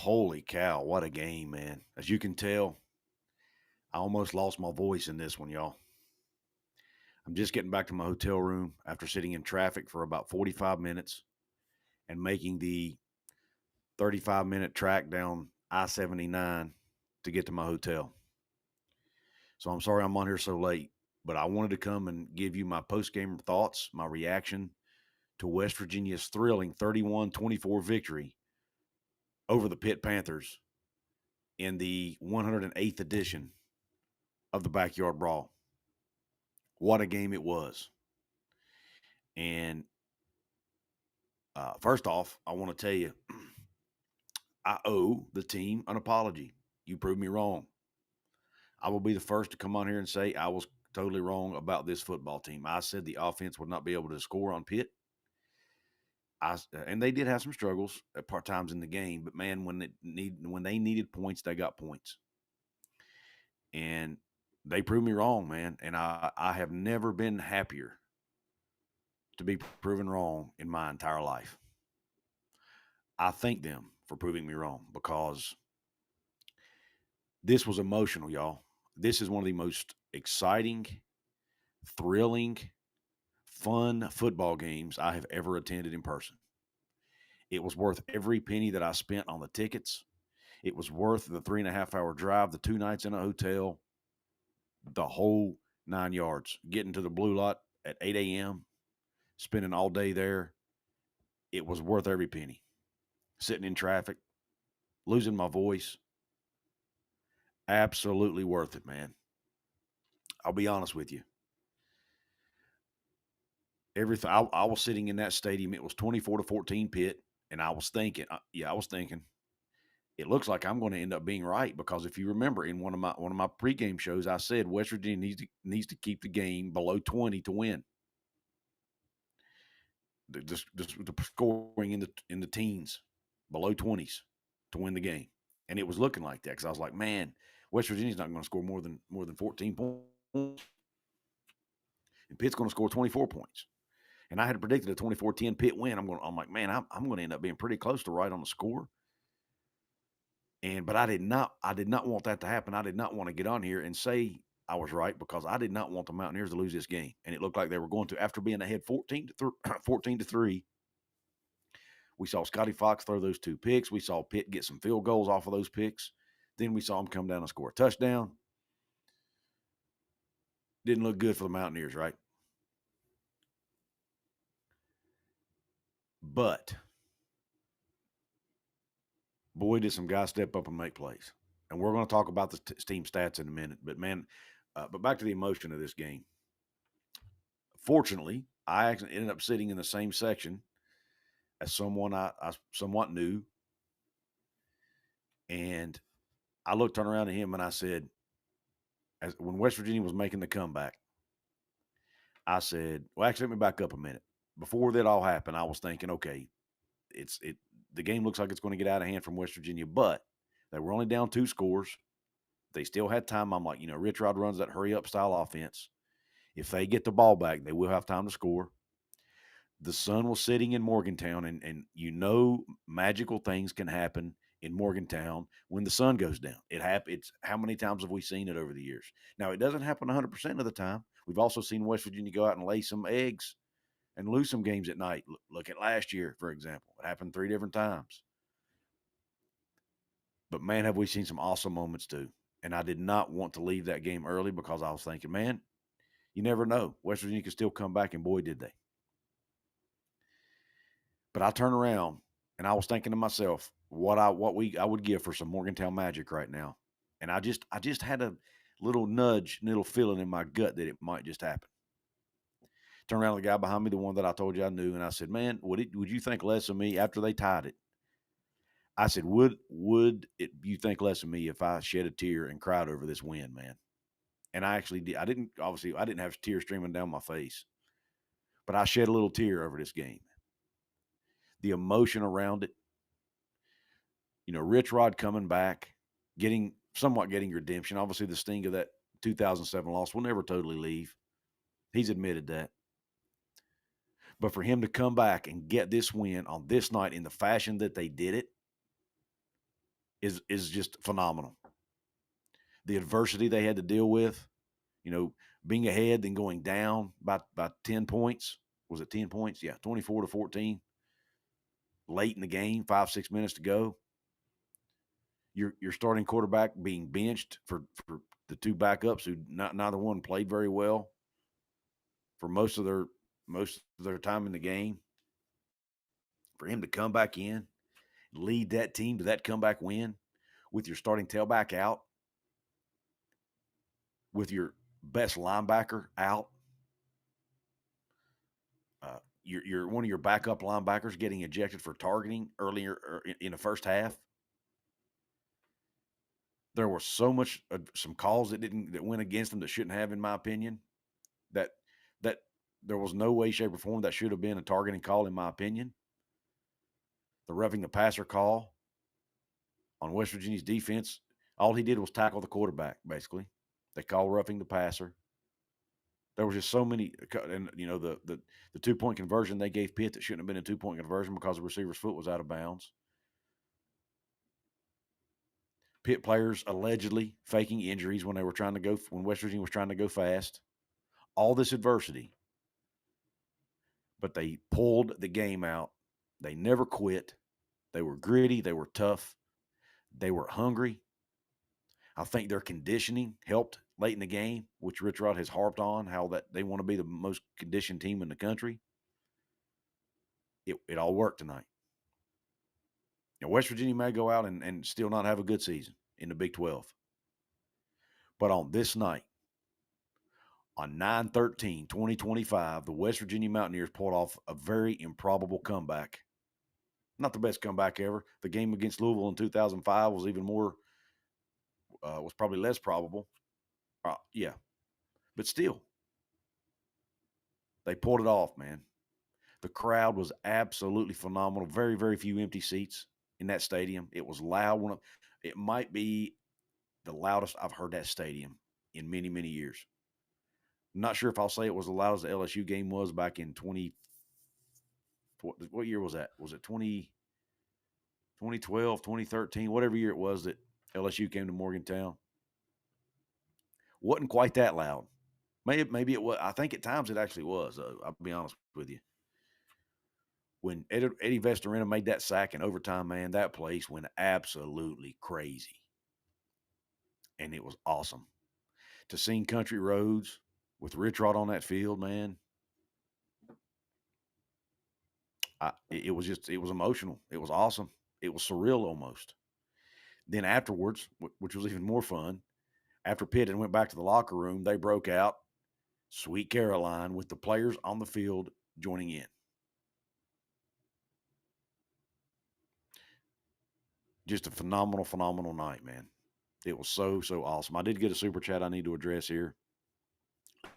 Holy cow, what a game, man. As you can tell, I almost lost my voice in this one, y'all. I'm just getting back to my hotel room after sitting in traffic for about 45 minutes and making the 35-minute track down I-79 to get to my hotel. So I'm sorry I'm on here so late, but I wanted to come and give you my post-game thoughts, my reaction to West Virginia's thrilling 31-24 victory over the Pitt Panthers in the 108th edition of the Backyard Brawl. What a game it was. And first off, I want to tell you, I owe the team an apology. You proved me wrong. I will be the first to come on here and say I was totally wrong about this football team. I said the offense would not be able to score on Pitt. And they did have some struggles at part times in the game, but man, when they needed points, they got points. And they proved me wrong, man. And I have never been happier to be proven wrong in my entire life. I thank them for proving me wrong because this was emotional, y'all. This is one of the most exciting, thrilling, fun football games I have ever attended in person. It was worth every penny that I spent on the tickets. It was worth the 3.5 hour drive, the 2 nights in a hotel, the whole 9 yards. Getting to the Blue Lot at 8 a.m., spending all day there. It was worth every penny. Sitting in traffic, losing my voice. Absolutely worth it, man. I'll be honest with you. Everything. I was sitting in that stadium. It was 24-14 Pitt, and I was thinking, it looks like I'm going to end up being right because if you remember in one of my pregame shows, I said West Virginia needs to keep the game below 20 to win. The scoring in the teens, below 20s to win the game, and it was looking like that because I was like, man, West Virginia's not going to score more than 14 points, and Pitt's going to score 24 points. And I had predicted a 24-10 Pitt win. I'm like, man, I'm going to end up being pretty close to right on the score. But I did not want that to happen. I did not want to get on here and say I was right because I did not want the Mountaineers to lose this game. And it looked like they were going to. After being ahead 14-3, we saw Scotty Fox throw those 2 picks. We saw Pitt get some field goals off of those picks. Then we saw them come down and score a touchdown. Didn't look good for the Mountaineers, right? But boy, did some guys step up and make plays. And we're going to talk about the team stats in a minute. But, man, but back to the emotion of this game. Fortunately, I actually ended up sitting in the same section as someone I somewhat knew. And I turned around to him and I said, when West Virginia was making the comeback, I said, well, actually, let me back up a minute. Before that all happened, I was thinking, okay, the game looks like it's going to get out of hand from West Virginia, but they were only down 2 scores. They still had time. I'm like, Rich Rod runs that hurry-up style offense. If they get the ball back, they will have time to score. The sun was setting in Morgantown, and magical things can happen in Morgantown when the sun goes down. It's how many times have we seen it over the years? Now, it doesn't happen 100% of the time. We've also seen West Virginia go out and lay some eggs and lose some games at night. Look at last year, for example. It happened 3 different times. But, man, have we seen some awesome moments too. And I did not want to leave that game early because I was thinking, man, you never know. West Virginia could still come back, and boy, did they. But I turned around, and I was thinking to myself what I would give for some Morgantown magic right now. And I just had a little nudge, little feeling in my gut that it might just happen. Turned around to the guy behind me, the one that I told you I knew, and I said, man, would you think less of me after they tied it? I said, would you think less of me if I shed a tear and cried over this win, man? And I actually did. I didn't have tears streaming down my face, but I shed a little tear over this game. The emotion around it, Rich Rod coming back, somewhat getting redemption. Obviously, the sting of that 2007 loss will never totally leave. He's admitted that. But for him to come back and get this win on this night in the fashion that they did it, is just phenomenal. The adversity they had to deal with, being ahead, then going down by 10 points. Was it 10 points? Yeah, 24-14. Late in the game, 5-6 minutes to go. Your starting quarterback being benched for the two backups who neither one played very well for most of their time in the game. For him to come back in, lead that team to that comeback win with your starting tailback out, with your best linebacker out, your one of your backup linebackers getting ejected for targeting earlier in the first half. There was some calls that went against them that shouldn't have, in my opinion. That there was no way, shape, or form that should have been a targeting call, in my opinion. The roughing the passer call on West Virginia's defense, all he did was tackle the quarterback, basically. They called roughing the passer. There was just so many, and the 2-point conversion they gave Pitt that shouldn't have been a 2-point conversion because the receiver's foot was out of bounds. Pitt players allegedly faking injuries when West Virginia was trying to go fast. All this adversity, but they pulled the game out. They never quit. They were gritty. They were tough. They were hungry. I think their conditioning helped late in the game, which Rich Rod has harped on, how that they want to be the most conditioned team in the country. It all worked tonight. West Virginia may go out and still not have a good season in the Big 12. But on this night, on 9/13/2025, the West Virginia Mountaineers pulled off a very improbable comeback. Not the best comeback ever. The game against Louisville in 2005 was even more, was probably less probable. Yeah. But still, they pulled it off, man. The crowd was absolutely phenomenal. Very, very few empty seats in that stadium. It was loud. It might be the loudest I've heard that stadium in many, many years. I'm not sure if I'll say it was the loudest the LSU game was back in what year was that? Was it 2012, 2013, whatever year it was that LSU came to Morgantown? Wasn't quite that loud. Maybe it was. I think at times it actually was. I'll be honest with you. When Eddie Vestorina made that sack in overtime, man, that place went absolutely crazy. And it was awesome. To sing Country Roads with Rich Rod on that field, man, it was emotional. It was awesome. It was surreal almost. Then afterwards, which was even more fun, after Pitt and went back to the locker room, they broke out Sweet Caroline with the players on the field joining in. Just a phenomenal, phenomenal night, man. It was so, so awesome. I did get a super chat I need to address here.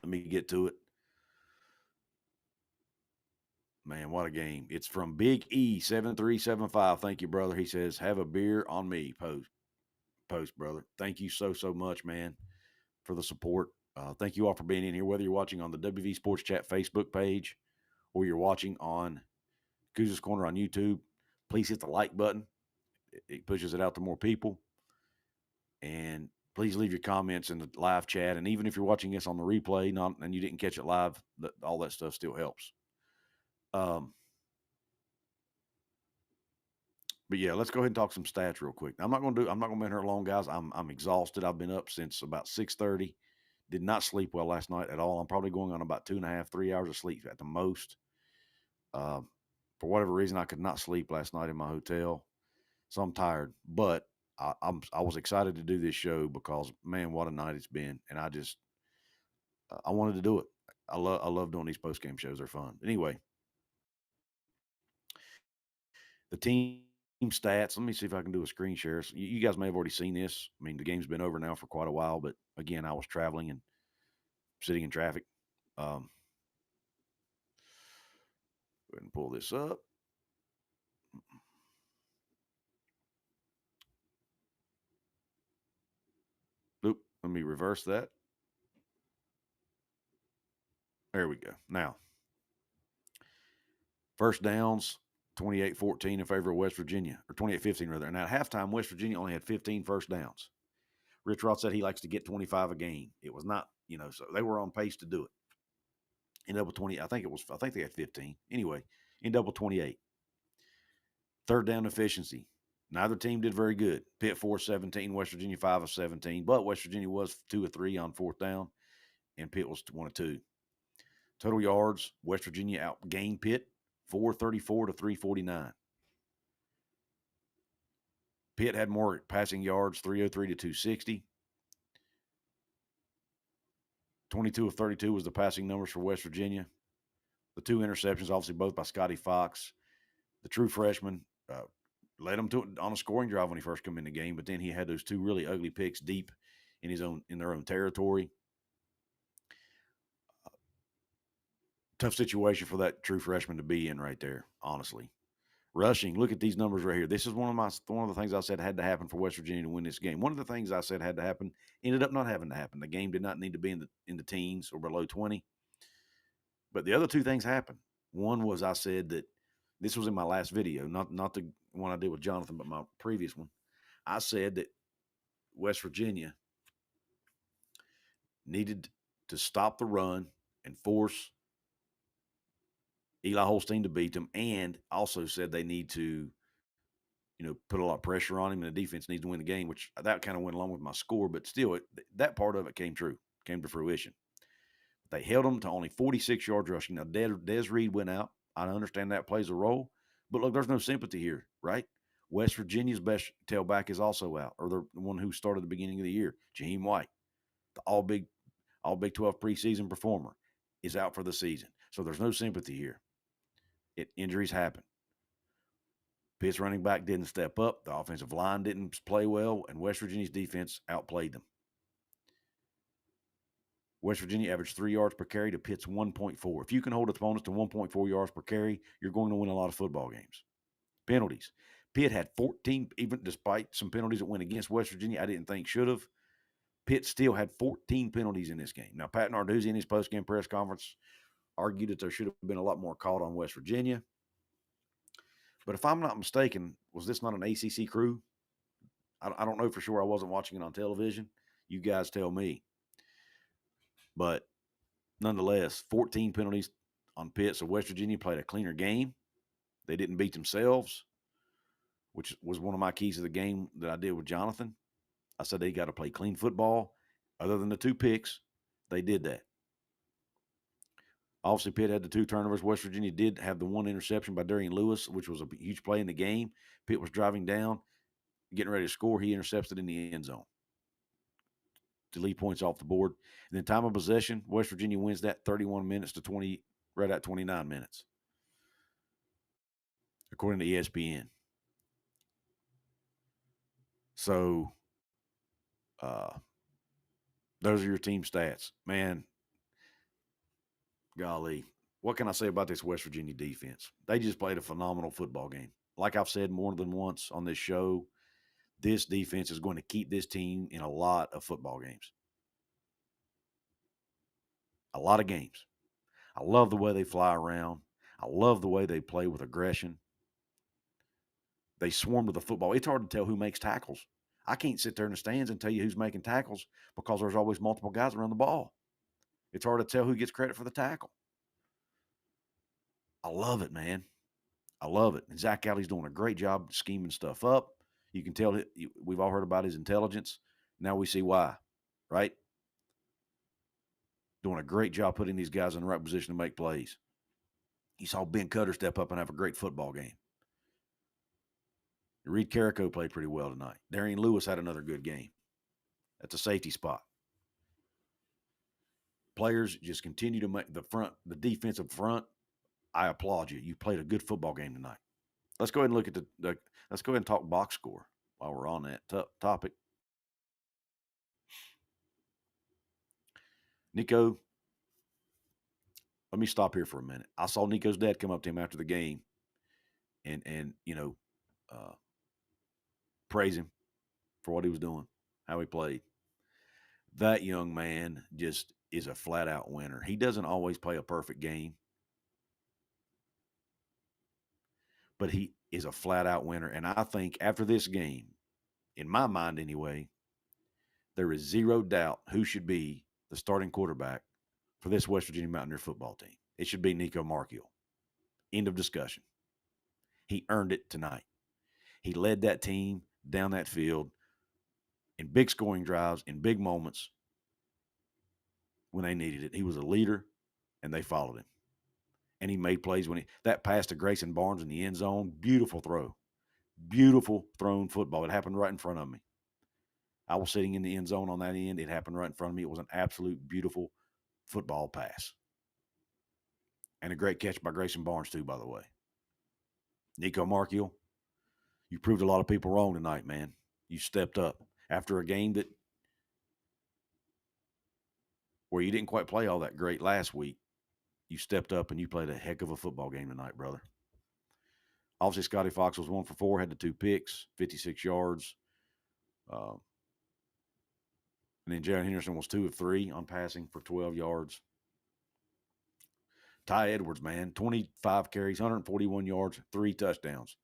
Let me get to it. Man, what a game. It's from Big E7375. Thank you, brother. He says, have a beer on me. Post, brother. Thank you so, so much, man, for the support. Thank you all for being in here, whether you're watching on the WV Sports Chat Facebook page or you're watching on Couz's Corner on YouTube. Please hit the like button. It pushes it out to more people. And please leave your comments in the live chat. And even if you're watching this on the replay and you didn't catch it live, all that stuff still helps. But yeah, let's go ahead and talk some stats real quick. I'm not going to be here long, guys. I'm exhausted. I've been up since about 6:30. Did not sleep well last night at all. I'm probably going on about 2.5, 3 hours of sleep at the most. For whatever reason, I could not sleep last night in my hotel, so I'm tired. But I was excited to do this show because, man, what a night it's been, and I wanted to do it. I love doing these post game shows. They're fun. Anyway, the team stats. Let me see if I can do a screen share. So you guys may have already seen this. I mean, the game's been over now for quite a while, but again, I was traveling and sitting in traffic. Go ahead and pull this up. Oop, let me reverse that. There we go. Now, first downs, 28-14 in favor of West Virginia, or 28-15 rather. And at halftime, West Virginia only had 15 first downs. Rich Rod said he likes to get 25 a game. It was not, so they were on pace to do it. In double 20, I think they had 15. Anyway, in double 28. Third down efficiency. Neither team did very good. Pitt 4-17, West Virginia 5 of 17. But West Virginia was 2 of 3 on fourth down, and Pitt was 1 of 2. Total yards, West Virginia outgained Pitt 434 to 349. Pitt had more passing yards, 303 to 260. 22 of 32 was the passing numbers for West Virginia. The 2 interceptions, obviously both by Scotty Fox. The true freshman led them on a scoring drive when he first came in the game, but then he had those 2 really ugly picks deep in their own territory. Tough situation for that true freshman to be in right there, honestly. Rushing, look at these numbers right here. This is one of the things I said had to happen for West Virginia to win this game. One of the things I said had to happen ended up not having to happen. The game did not need to be in the teens or below 20. But the other 2 things happened. One was I said that this was in my last video, not the one I did with Jonathan, but my previous one. I said that West Virginia needed to stop the run and force Eli Holstein to beat them, and also said they need to, put a lot of pressure on him, and the defense needs to win the game, which that kind of went along with my score, but still, that part of it came to fruition. They held them to only 46 yards rushing. Now, Des Reed went out. I understand that plays a role, but look, there's no sympathy here, right? West Virginia's best tailback is also out, or the one who started at the beginning of the year, Jaheim White, the all Big 12 preseason performer, is out for the season. So there's no sympathy here. Injuries happen. Pitt's running back didn't step up. The offensive line didn't play well, and West Virginia's defense outplayed them. West Virginia averaged 3 yards per carry to Pitt's 1.4. If you can hold opponents to 1.4 yards per carry, you're going to win a lot of football games. Penalties. Pitt had 14, even despite some penalties that went against West Virginia, I didn't think should have. Pitt still had 14 penalties in this game. Now, Pat Narduzzi in his postgame press conference argued that there should have been a lot more called on West Virginia. But if I'm not mistaken, was this not an ACC crew? I don't know for sure. I wasn't watching it on television. You guys tell me. But nonetheless, 14 penalties on Pitt. So West Virginia played a cleaner game. They didn't beat themselves, which was one of my keys to the game that I did with Jonathan. I said they got to play clean football. Other than the 2 picks, they did that. Obviously, Pitt had the 2 turnovers. West Virginia did have the 1 interception by Darian Lewis, which was a huge play in the game. Pitt was driving down, getting ready to score. He intercepted in the end zone to lead points off the board. And then time of possession, West Virginia wins that 31 minutes to 20, right at 29 minutes, according to ESPN. So, those are your team stats. Man, golly, what can I say about this West Virginia defense? They just played a phenomenal football game. Like I've said more than once on this show, this defense is going to keep this team in a lot of football games. A lot of games. I love the way they fly around. I love the way they play with aggression. They swarm with the football. It's hard to tell who makes tackles. I can't sit there in the stands and tell you who's making tackles because there's always multiple guys around the ball. It's hard to tell who gets credit for the tackle. I love it, man. I love it. And Zach Alley's doing a great job scheming stuff up. You can tell we've all heard about his intelligence. Now we see why, right? Doing a great job putting these guys in the right position to make plays. You saw Ben Cutter step up and have a great football game. Reed Carrico played pretty well tonight. Darian Lewis had another good game. That's a safety spot. Players just continue to make the defensive front. I applaud you. You played a good football game tonight. Let's go ahead and look at let's go ahead and talk box score while we're on that topic. Nico, let me stop here for a minute. I saw Nico's dad come up to him after the game and praise him for what he was doing, how he played. That young man just is a flat-out winner. He doesn't always play a perfect game, but he is a flat out winner. And I think after this game, in my mind anyway, there is zero doubt who should be the starting quarterback for this West Virginia Mountaineer football team. It should be Nico Markiel. End of discussion. He earned it tonight. He led that team down that field in big scoring drives, in big moments when they needed it. He was a leader, and they followed him. And he made plays when that pass to Grayson Barnes in the end zone, beautiful throw. Beautiful thrown football. It happened right in front of me. I was sitting in the end zone on that end. It happened right in front of me. It was an absolute beautiful football pass. And a great catch by Grayson Barnes, too, by the way. Nico Markiel, you proved a lot of people wrong tonight, man. You stepped up. After a game where you didn't quite play all that great last week, you stepped up and you played a heck of a football game tonight, brother. Obviously, Scotty Fox was 1 for 4, had the 2 picks, 56 yards. And then Jaron Henderson was 2 of 3 on passing for 12 yards. Ty Edwards, man, 25 carries, 141 yards, 3 touchdowns.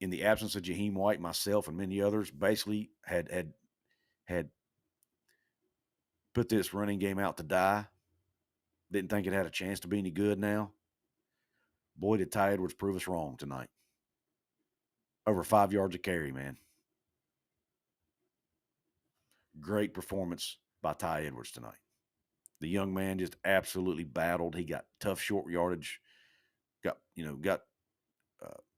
In the absence of Jaheim White, myself, and many others, basically had put this running game out to die. Didn't think it had a chance to be any good now. Boy, did Ty Edwards prove us wrong tonight. Over 5 yards a carry, man. Great performance by Ty Edwards tonight. The young man just absolutely battled. He got tough short yardage, got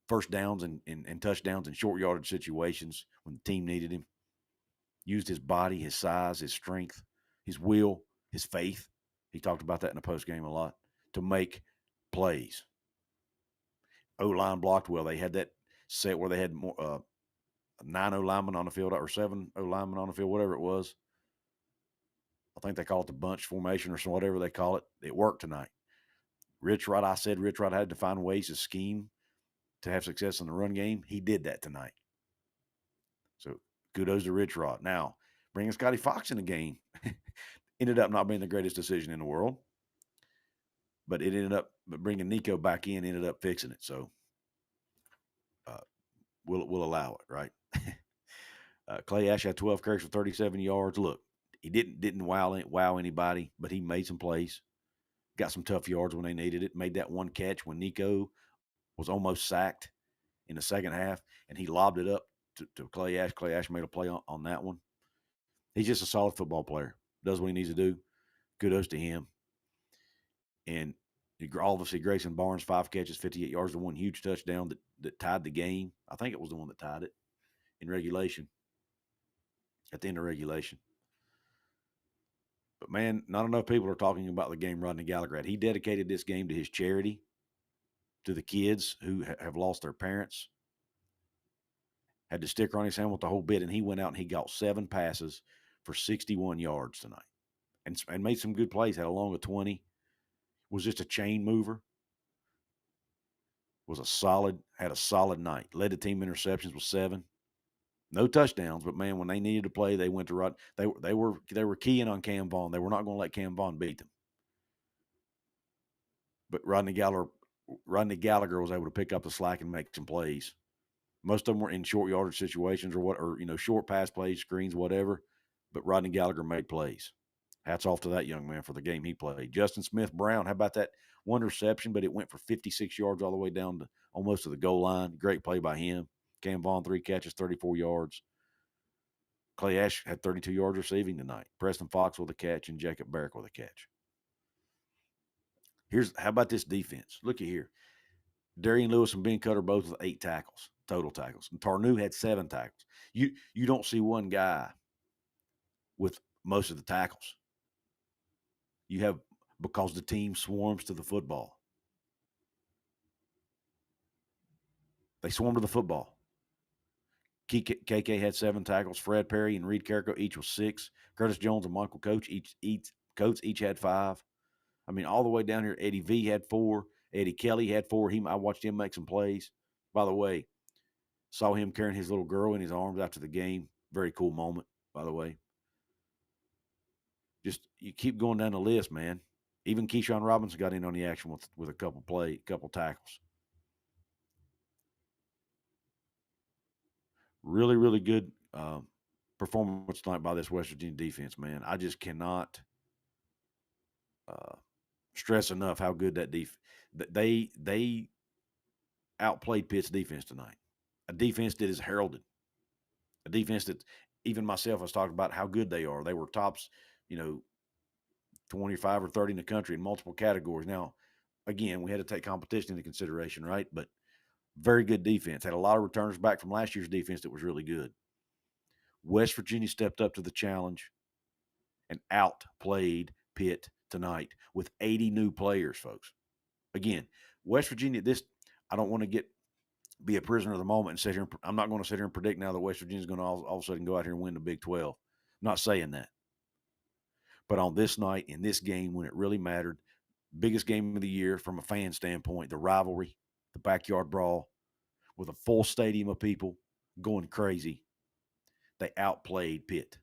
first downs and touchdowns in short yardage situations when the team needed him. Used his body, his size, his strength, his will, his faith. He talked about that in the postgame a lot, to make plays. O-line blocked well. They had that set where they had 9 O-linemen on the field or 7 O-linemen on the field, whatever it was. I think they call it the bunch formation or whatever they call it. It worked tonight. Rich Rod had to find ways to scheme to have success in the run game. He did that tonight. So kudos to Rich Rod. Now, bringing Scotty Fox in the game ended up not being the greatest decision in the world, but it ended up bringing Nico back in, ended up fixing it. So we'll allow it, right? Clay Ash had 12 carries for 37 yards. Look, he didn't wow anybody, but he made some plays. Got some tough yards when they needed it. Made that one catch when Nico was almost sacked in the second half, and he lobbed it up to Clay Ash. Clay Ash made a play on that one. He's just a solid football player. Does what he needs to do. Kudos to him. And obviously Grayson Barnes, 5 catches, 58 yards, the one huge touchdown that tied the game. I think it was the one that tied it in regulation, at the end of regulation. But, man, not enough people are talking about the game Rodney Gallagher had. He dedicated this game to his charity, to the kids who have lost their parents. Had the sticker on his helmet the whole bit, and he went out and he got 7 passes for 61 yards tonight and made some good plays. Had a long of 20. Was just a chain mover. Had a solid night. Led the team interceptions with 7. No touchdowns, but man, when they needed to play, they went to Rod. They were keying on Cam Vaughn. They were not going to let Cam Vaughn beat them. But Rodney Gallagher was able to pick up the slack and make some plays. Most of them were in short yardage situations or short pass plays, screens, whatever. But Rodney Gallagher made plays. Hats off to that young man for the game he played. Justin Smith-Brown, how about that one reception, but it went for 56 yards all the way down to almost to the goal line. Great play by him. Cam Vaughn, 3 catches, 34 yards. Clay Ash had 32 yards receiving tonight. Preston Fox with a catch and Jacob Barrick with a catch. How about this defense? Look at here. Darian Lewis and Ben Cutter both with 8 tackles, total tackles. And Tarnu had 7 tackles. You don't see one guy with most of the tackles. You have, because the team swarms to the football. They swarm to the football. KK had 7 tackles. Fred Perry and Reed Carrico each with 6. Curtis Jones and Michael Coach each had 5. I mean, all the way down here, Eddie V had 4. Eddie Kelly had 4. I watched him make some plays. By the way, saw him carrying his little girl in his arms after the game. Very cool moment, by the way. Just you keep going down the list, man. Even Keyshawn Robinson got in on the action with a couple tackles. Really, really good performance tonight by this West Virginia defense, man. I just cannot uh, stress enough how good that they outplayed Pitt's defense tonight. A defense that is heralded, a defense that even myself has talked about how good they are. They were tops, you know, 25 or 30 in the country in multiple categories. Now, again, we had to take competition into consideration, right? But very good defense. Had a lot of returners back from last year's defense that was really good. West Virginia stepped up to the challenge and outplayed Pitt tonight with 80 new players, folks. Again, West Virginia, I don't want to be a prisoner of the moment and sit here. I'm not going to sit here and predict now that West Virginia is going to all of a sudden go out here and win the Big 12. I'm not saying that. But on this night, in this game, when it really mattered, biggest game of the year from a fan standpoint, the rivalry, the backyard brawl, with a full stadium of people going crazy, they outplayed Pitt.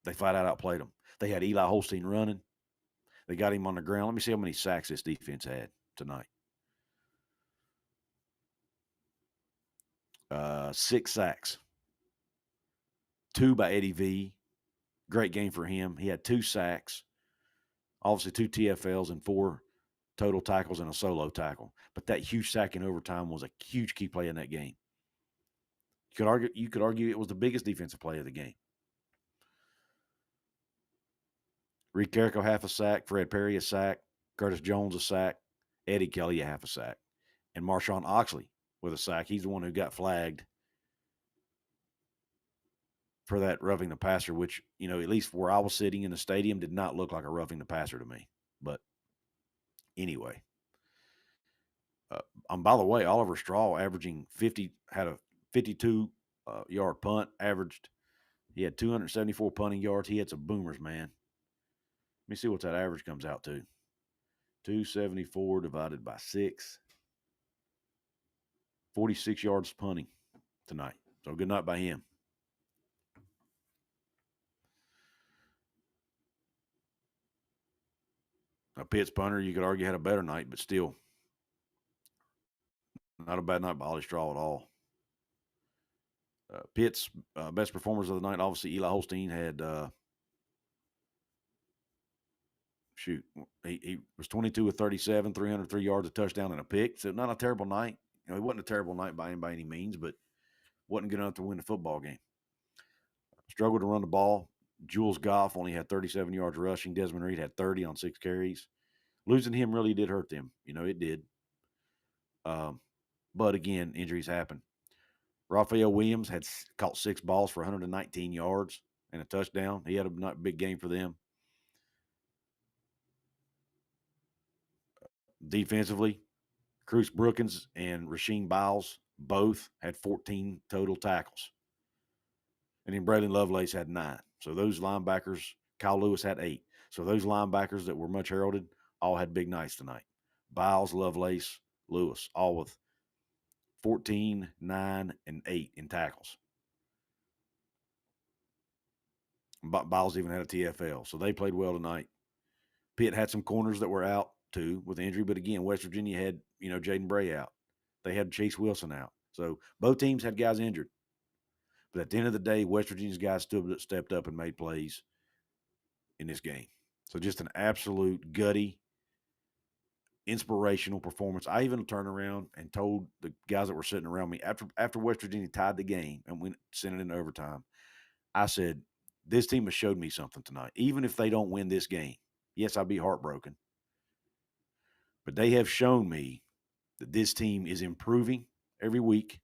They flat out outplayed them. They had Eli Holstein running. They got him on the ground. Let me see how many sacks this defense had tonight. 6 sacks. 2 by Eddie V. Great game for him. He had 2 sacks, obviously 2 TFLs and 4 total tackles and a solo tackle. But that huge sack in overtime was a huge key play in that game. You could argue it was the biggest defensive play of the game. Reed Carrico, half a sack. Fred Perry, a sack. Curtis Jones, a sack. Eddie Kelly, a half a sack. And Marshawn Oxley with a sack. He's the one who got flagged for that roughing the passer, which, at least where I was sitting in the stadium, did not look like a roughing the passer to me. But anyway. By the way, Oliver Straw averaging 50, had a 52 yard punt, he had 274 punting yards. He had some boomers, man. Let me see what that average comes out to. 274 divided by 6. 46 yards punting tonight. So good night by him. Now, Pitt's punter, you could argue, had a better night, but still, not a bad night by Ollie Straw at all. Pitt's best performers of the night, obviously, Eli Holstein had he was 22 of 37, 303 yards, a touchdown, and a pick. So not a terrible night. It wasn't a terrible night by any means, but wasn't good enough to win the football game. Struggled to run the ball. Jules Goff only had 37 yards rushing. Desmond Reed had 30 on 6 carries. Losing him really did hurt them. It did. But again, injuries happen. Raphael Williams had caught 6 balls for 119 yards and a touchdown. He had a big game for them. Defensively, Cruz Brookins and Rasheem Biles both had 14 total tackles. And then Braylon Lovelace had 9. So those linebackers, Kyle Lewis had 8. So those linebackers that were much heralded all had big nights tonight. Biles, Lovelace, Lewis, all with 14, 9, and 8 in tackles. Biles even had a TFL. So they played well tonight. Pitt had some corners that were out too with injury, but again, West Virginia had, Jaden Bray out. They had Chase Wilson out. So both teams had guys injured. But at the end of the day, West Virginia's guys stepped up and made plays in this game. So just an absolute gutty, inspirational performance. I even turned around and told the guys that were sitting around me after West Virginia tied the game and we sent it into overtime, I said, this team has showed me something tonight. Even if they don't win this game, yes, I'd be heartbroken. But they have shown me that this team is improving every week.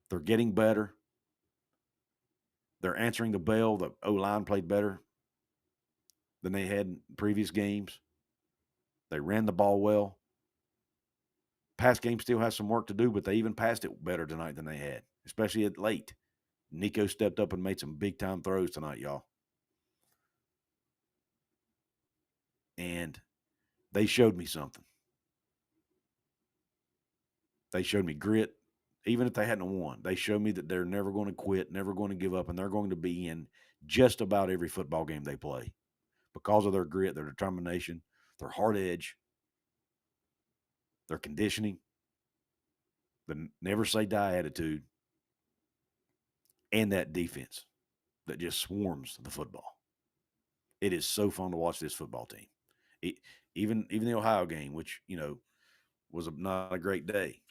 They're getting better. They're answering the bell. The O-line played better than they had in previous games. They ran the ball well. Pass game still has some work to do, but they even passed it better tonight than they had, especially at late. Nico stepped up and made some big-time throws tonight, y'all. And they showed me something. They showed me grit. Even if they hadn't won, they showed me that they're never going to quit, never going to give up, and they're going to be in just about every football game they play because of their grit, their determination, their hard edge, their conditioning, the never say die attitude. and that defense that just swarms the football. It is so fun to watch this football team. It, even the Ohio game, which was not a great day.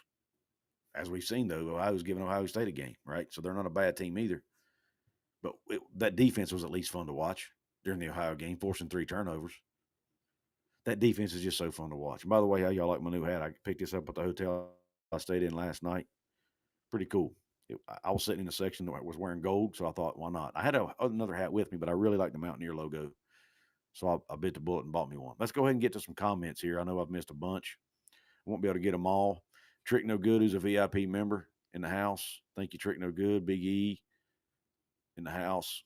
As we've seen, though, Ohio's giving Ohio State a game, right? So they're not a bad team either. But that defense was at least fun to watch during the Ohio game, forcing 3 turnovers. That defense is just so fun to watch. And by the way, how y'all like my new hat? I picked this up at the hotel I stayed in last night. Pretty cool. I was sitting in a section that was wearing gold, so I thought, why not? I had another hat with me, but I really like the Mountaineer logo. So I bit the bullet and bought me one. Let's go ahead and get to some comments here. I know I've missed a bunch. I won't be able to get them all. Trick No Good, who's a VIP member in the house. Thank you, Trick No Good. Big E in the house.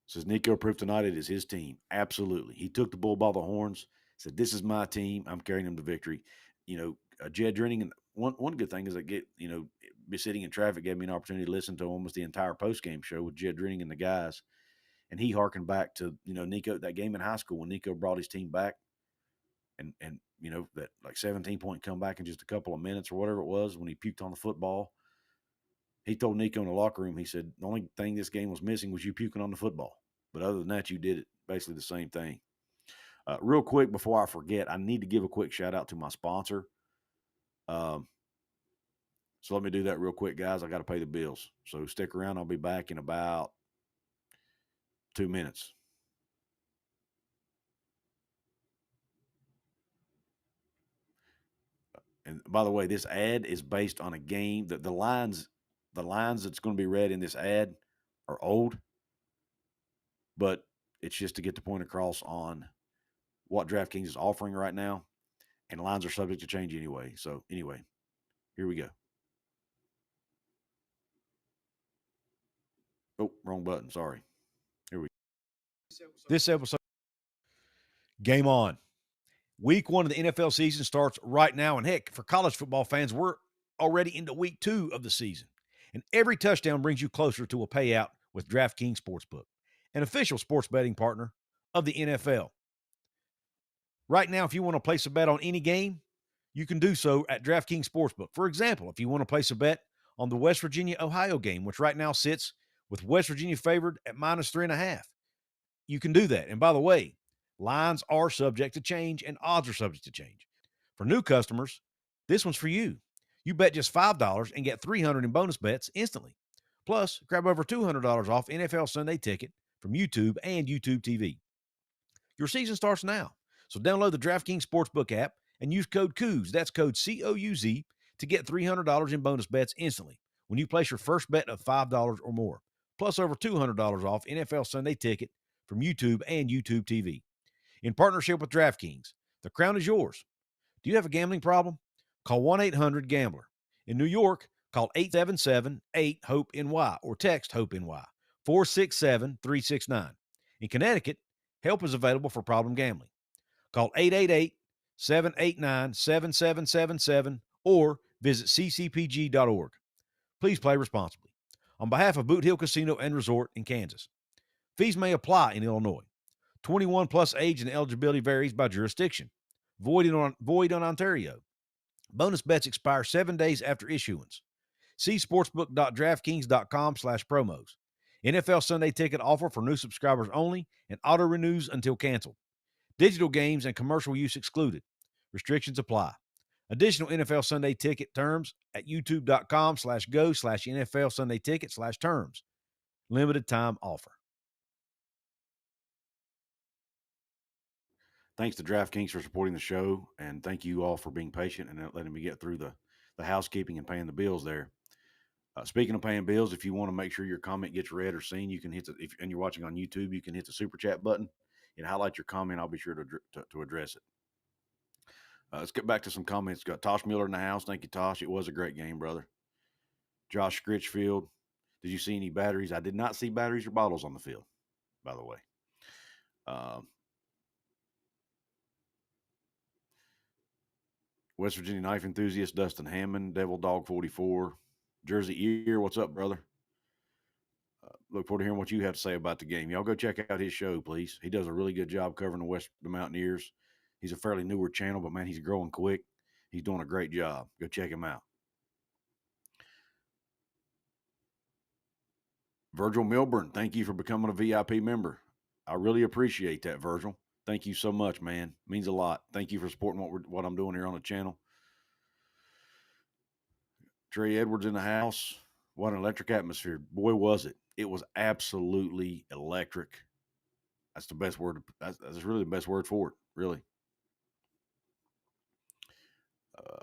Says Nico proved tonight it is his team. Absolutely. He took the bull by the horns, said, this is my team. I'm carrying them to victory. Jed Drenning, and one good thing is I get, be sitting in traffic gave me an opportunity to listen to almost the entire postgame show with Jed Drenning and the guys. And he harkened back to, Nico, that game in high school when Nico brought his team back and that like 17-point comeback in just a couple of minutes or whatever it was when he puked on the football. He told Nico in the locker room, he said, the only thing this game was missing was you puking on the football. But other than that, you did it basically the same thing. Real quick, before I forget, I need to give a quick shout out to my sponsor. So let me do that real quick, guys. I got to pay the bills. So stick around. I'll be back in about 2 minutes. And by the way, this ad is based on a game that the lines that's going to be read in this ad are old, but it's just to get the point across on what DraftKings is offering right now, and lines are subject to change anyway. So anyway, here we go. Oh, wrong button. Sorry. Here we go. This episode, game on. Week 1 of the NFL season starts right now. And heck, for college football fans, we're already into week 2 of the season. And every touchdown brings you closer to a payout with DraftKings Sportsbook, an official sports betting partner of the NFL. Right now, if you want to place a bet on any game, you can do so at DraftKings Sportsbook. For example, if you want to place a bet on the West Virginia-Ohio game, which right now sits with West Virginia favored at -3.5, you can do that. And by the way, lines are subject to change and odds are subject to change. For new customers, this one's for you. You bet just $5 and get $300 in bonus bets instantly. Plus, grab over $200 off NFL Sunday Ticket from YouTube and YouTube TV. Your season starts now. So download the DraftKings Sportsbook app and use code Couz, that's code COUZ, to get $300 in bonus bets instantly when you place your first bet of $5 or more. Plus over $200 off NFL Sunday Ticket from YouTube and YouTube TV. In partnership with DraftKings, the crown is yours. Do you have a gambling problem? Call 1-800-GAMBLER. In New York, call 877-8-HOPE-NY or text HOPE-NY 467-369. In Connecticut, help is available for problem gambling. Call 888-789-7777 or visit ccpg.org. Please play responsibly. On behalf of Boot Hill Casino and Resort in Kansas. Fees may apply in Illinois. 21 plus age and eligibility varies by jurisdiction. Void on Ontario. Bonus bets expire 7 days after issuance. See sportsbook.draftkings.com/promos. NFL Sunday Ticket offer for new subscribers only and auto renews until canceled. Digital games and commercial use excluded. Restrictions apply. Additional NFL Sunday Ticket terms at youtube.com/go/NFL Sunday Ticket/terms. Limited time offer. Thanks to DraftKings for supporting the show, and thank you all for being patient and letting me get through the housekeeping and paying the bills there. Speaking of paying bills, if you want to make sure your comment gets read or seen, you can hit and you're watching on YouTube, you can hit the super chat button and highlight your comment. I'll be sure to address it. Let's get back to some comments. Got Tosh Miller in the house. Thank you, Tosh. It was a great game, brother. Josh Scritchfield. Did you see any batteries? I did not see batteries or bottles on the field, by the way. West Virginia knife enthusiast Dustin Hammond, Devil Dog 44, Jersey Ear. What's up, brother? Look forward to hearing what you have to say about the game. Y'all go check out his show, please. He does a really good job covering the Mountaineers. He's a fairly newer channel, but man, he's growing quick. He's doing a great job. Go check him out. Virgil Milburn, thank you for becoming a VIP member. I really appreciate that, Virgil. Thank you so much, man. Means a lot. Thank you for supporting what I'm doing here on the channel. Trey Edwards in the house. What an electric atmosphere. Boy, was it. It was absolutely electric. That's the best word. That's really the best word for it, really.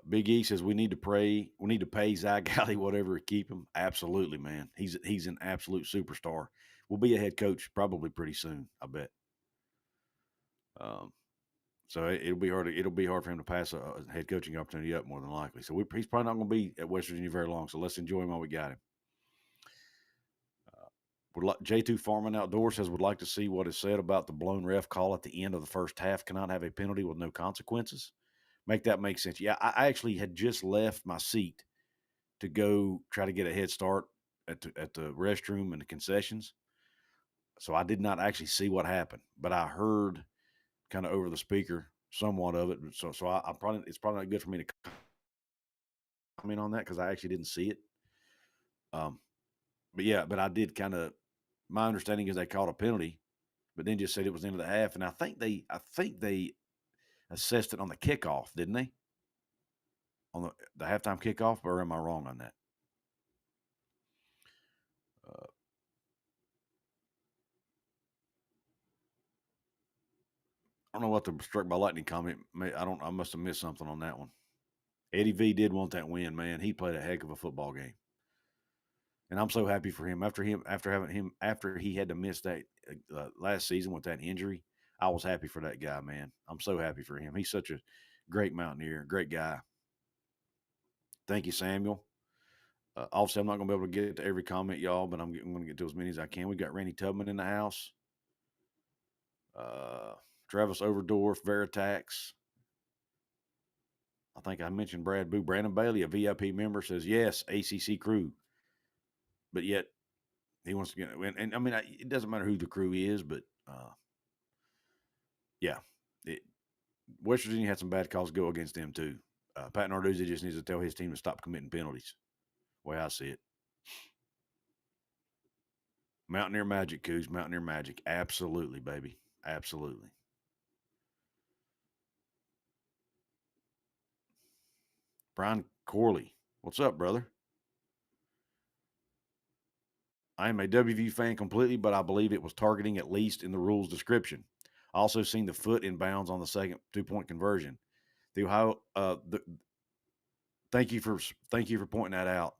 Big E says we need to pray. We need to pay Zach Galley whatever to keep him. Absolutely, man. He's an absolute superstar. Will be a head coach probably pretty soon. I bet. Um, so it'll be hard. It'll be hard for him to pass a head coaching opportunity up more than likely. So he's probably not going to be at West Virginia very long. So let's enjoy him while we got him. J2 Farming Outdoors says would like to see what is said about the blown ref call at the end of the first half. Cannot have a penalty with no consequences. Make that make sense. Yeah, I actually had just left my seat to go try to get a head start at the restroom and the concessions. So I did not actually see what happened, but I heard kind of over the speaker somewhat of it. So it's probably not good for me to comment on that because I actually didn't see it. But yeah, but I did kind of. My understanding is they called a penalty, but then just said it was the end of the half, and I think they assessed it on the kickoff, didn't they? On the halftime kickoff, or am I wrong on that? I don't know what the struck by lightning comment. I must have missed something on that one. Eddie V did want that win, man. He played a heck of a football game, and I'm so happy for him. After he had to miss that last season with that injury, I was happy for that guy, man. I'm so happy for him. He's such a great mountaineer, great guy. Thank you, Samuel. Obviously, I'm not going to be able to get to every comment, y'all, but I'm going to get to as many as I can. We got Randy Tubman in the house. Travis Overdorf, Veritax. I think I mentioned Brad Boo. Brandon Bailey, a VIP member, says, yes, ACC crew. But yet, he wants to get – and I mean, it doesn't matter who the crew is, but yeah. West Virginia had some bad calls go against them too. Pat Narduzzi just needs to tell his team to stop committing penalties, the way I see it. Mountaineer Magic, Couz. Mountaineer Magic. Absolutely, baby. Absolutely. Brian Corley. What's up, brother? I am a WVU fan completely, but I believe it was targeting at least in the rules description. Also seen the foot in bounds on the second 2-point conversion. The Ohio thank you for pointing that out.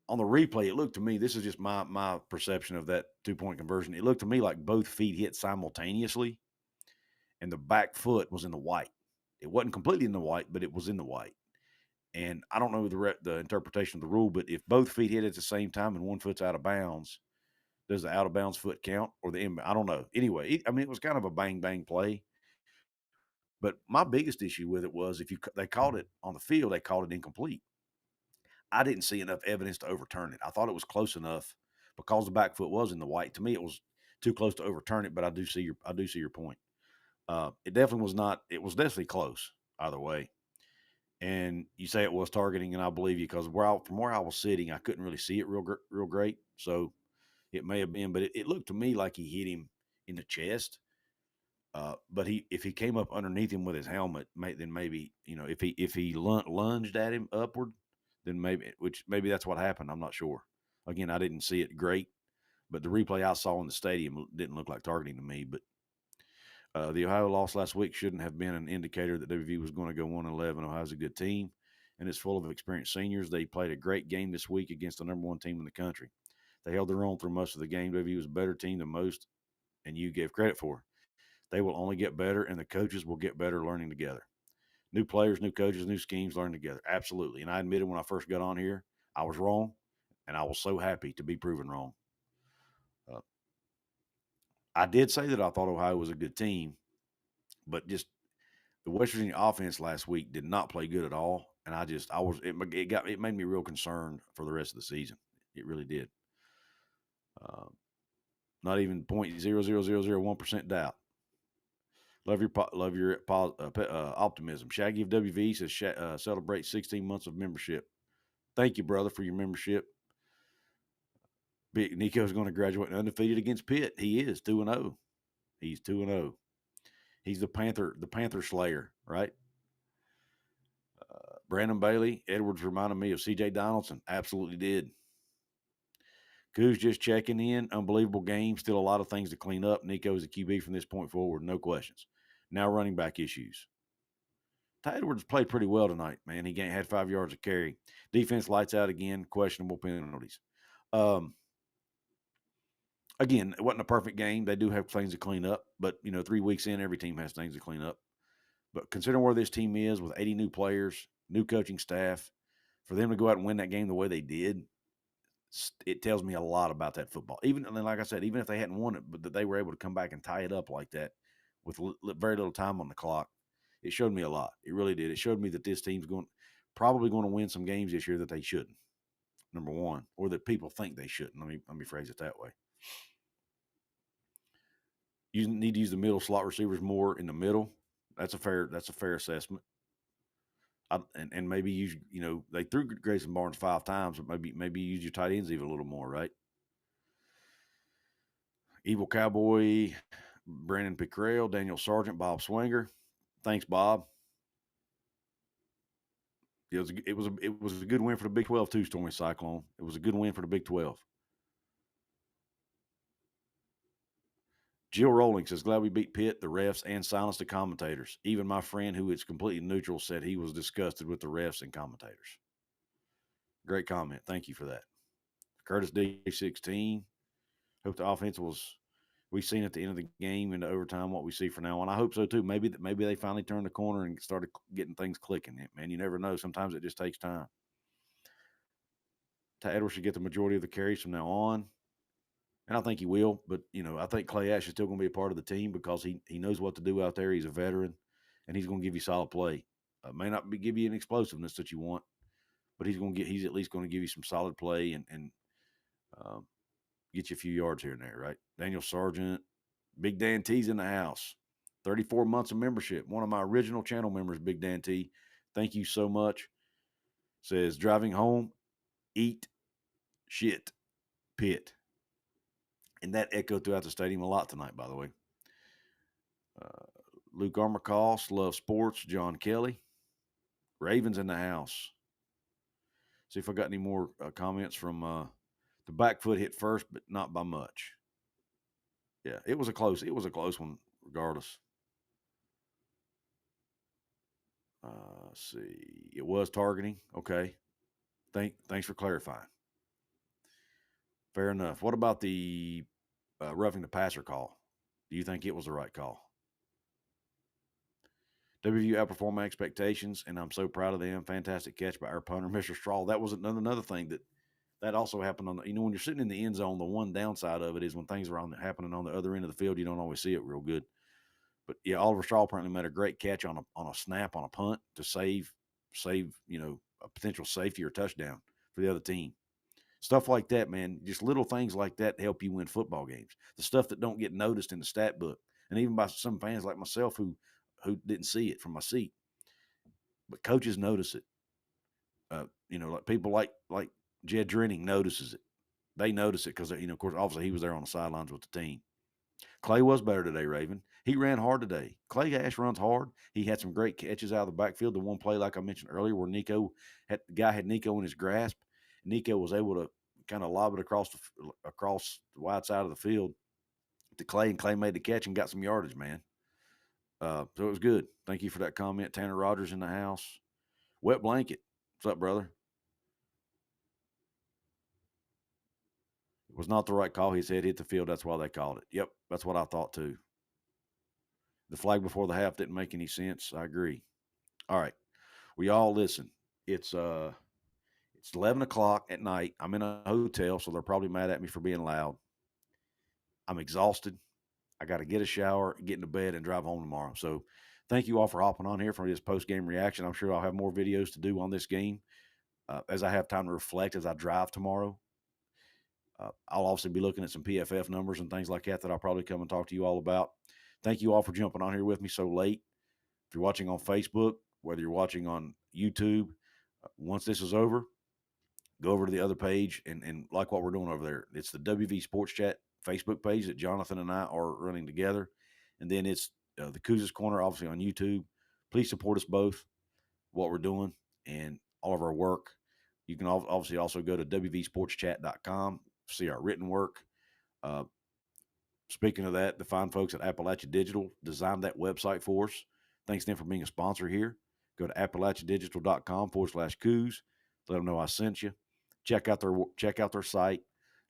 On the replay, it looked to me, this is just my perception of that 2-point conversion. It looked to me like both feet hit simultaneously, and the back foot was in the white. It wasn't completely in the white, but it was in the white. And I don't know the interpretation of the rule, but if both feet hit at the same time and one foot's out of bounds, does the out of bounds foot count or the in? I don't know. Anyway, it was kind of a bang bang play. But my biggest issue with it was they called it on the field, they called it incomplete. I didn't see enough evidence to overturn it. I thought it was close enough because the back foot was in the white. To me, it was too close to overturn it. But I do see your point. It definitely was not. It was definitely close either way. And you say it was targeting, and I believe you because from where I was sitting, I couldn't really see it real great. So it may have been, but it looked to me like he hit him in the chest. But if he came up underneath him with his helmet, then maybe if he lunged at him upward, then maybe that's what happened. I'm not sure. Again, I didn't see it great, but the replay I saw in the stadium didn't look like targeting to me. But the Ohio loss last week shouldn't have been an indicator that WVU was going to go 1-11. Ohio's a good team, and it's full of experienced seniors. They played a great game this week against the number one team in the country. They held their own through most of the game. WVU was a better team than most, and you gave credit for. They will only get better, and the coaches will get better learning together. New players, new coaches, new schemes, learn together. Absolutely. And I admitted when I first got on here, I was wrong, and I was so happy to be proven wrong. I did say that I thought Ohio was a good team, but just the West Virginia offense last week did not play good at all, and it made me real concerned for the rest of the season. It really did. Not even 0.00001% doubt. Love your optimism. Shaggy of WV says celebrate 16 months of membership. Thank you, brother, for your membership. Big Nico's going to graduate undefeated against Pitt. He is 2-0. He's 2-0. He's the Panther Slayer, right? Brandon Bailey, Edwards reminded me of C.J. Donaldson. Absolutely did. Couz just checking in. Unbelievable game. Still a lot of things to clean up. Nico's the QB from this point forward. No questions. Now running back issues. Ty Edwards played pretty well tonight, man. He had 5 yards of carry. Defense lights out again. Questionable penalties. Again, it wasn't a perfect game. They do have things to clean up. But, 3 weeks in, every team has things to clean up. But considering where this team is with 80 new players, new coaching staff, for them to go out and win that game the way they did, it tells me a lot about that football. Even, like I said, even if they hadn't won it, but that they were able to come back and tie it up like that with very little time on the clock, it showed me a lot. It really did. It showed me that this team's probably going to win some games this year that they shouldn't, number one, or that people think they shouldn't. Let me phrase it that way. You need to use the middle slot receivers more in the middle. That's a fair assessment. And maybe use, they threw Grayson Barnes 5 times, but maybe use your tight ends even a little more, right? Evil Cowboy, Brandon Pickrell, Daniel Sargent, Bob Swinger. Thanks, Bob. It was a good win for the Big 12 too, Stormy Cyclone. It was a good win for the Big 12. Jill Rowling says, glad we beat Pitt, the refs, and silenced the commentators. Even my friend, who is completely neutral, said he was disgusted with the refs and commentators. Great comment. Thank you for that. Curtis D16. Hope the offense we've seen at the end of the game into overtime what we see for now on. I hope so too. Maybe they finally turned the corner and started getting things clicking. Man, you never know. Sometimes it just takes time. Ty Edwards should get the majority of the carries from now on. And I think he will, but I think Clay Ash is still going to be a part of the team because he knows what to do out there. He's a veteran, and he's going to give you solid play. May not give you an explosiveness that you want, but he's at least going to give you some solid play and get you a few yards here and there, right? Daniel Sargent, Big Dan T's in the house. 34 months of membership. One of my original channel members, Big Dan T. Thank you so much. Says driving home, eat shit, Pitt. And that echoed throughout the stadium a lot tonight, by the way. Luke Armacost, Love Sports, John Kelly. Ravens in the house. See if I got any more comments from the back foot hit first, but not by much. Yeah, it was a close one regardless. Let's see. It was targeting. Okay. Thanks for clarifying. Fair enough. What about the roughing the passer call? Do you think it was the right call? WVU outperformed my expectations, and I'm so proud of them. Fantastic catch by our punter, Mr. Straw. That was another thing that also happened on when you're sitting in the end zone. The one downside of it is when things are happening on the other end of the field, you don't always see it real good. But yeah, Oliver Straw apparently made a great catch on a snap on a punt to save a potential safety or touchdown for the other team. Stuff like that, man. Just little things like that help you win football games. The stuff that don't get noticed in the stat book, and even by some fans like myself who didn't see it from my seat, but coaches notice it. Like people like Jed Drenning notices it. They notice it because of course, obviously he was there on the sidelines with the team. Clay was better today, Raven. He ran hard today. Clay Ash runs hard. He had some great catches out of the backfield. The one play, like I mentioned earlier, where the guy had Nico in his grasp. Nico was able to kind of lob it across the wide side of the field to Clay, and Clay made the catch and got some yardage, man. So it was good. Thank you for that comment. Tanner Rogers in the house. Wet Blanket. What's up, brother? It was not the right call. He said hit the field. That's why they called it. Yep, that's what I thought too. The flag before the half didn't make any sense. I agree. All right. We all listen. It's 11 o'clock at night. I'm in a hotel, so they're probably mad at me for being loud. I'm exhausted. I got to get a shower, get into bed, and drive home tomorrow. So thank you all for hopping on here for this post-game reaction. I'm sure I'll have more videos to do on this game as I have time to reflect as I drive tomorrow. I'll also be looking at some PFF numbers and things like that I'll probably come and talk to you all about. Thank you all for jumping on here with me so late. If you're watching on Facebook, whether you're watching on YouTube, once this is over, go over to the other page and like what we're doing over there. It's the WV Sports Chat Facebook page that Jonathan and I are running together. And then it's the Couz's Corner, obviously on YouTube. Please support us both, what we're doing, and all of our work. You can obviously also go to wvsportschat.com, see our written work. Uh, Speaking of that, the fine folks at Appalachia Digital designed that website for us. Thanks to them for being a sponsor here. Go to appalachiadigital.com/Couz. Let them know I sent you. Check out their site.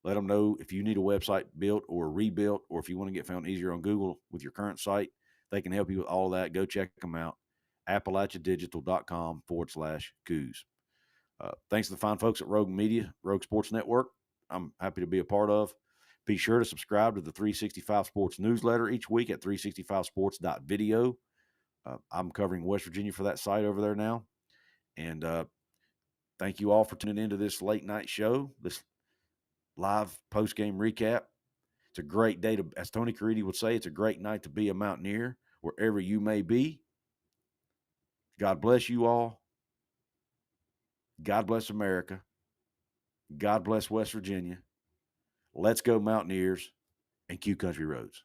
Let them know if you need a website built or rebuilt, or if you want to get found easier on Google with your current site. They can help you with all of that. Go check them out. appalachiadigital.com/Couz. Thanks to the fine folks at Rogue Media, Rogue Sports Network. I'm happy to be a part of. Be sure to subscribe to the 365 Sports newsletter each week at 365sports.video. I'm covering West Virginia for that site over there now. And thank you all for tuning into this late night show, this live post-game recap. It's a great day to, as Tony Caridi would say, it's a great night to be a Mountaineer wherever you may be. God bless you all. God bless America. God bless West Virginia. Let's go Mountaineers and Q Country Roads.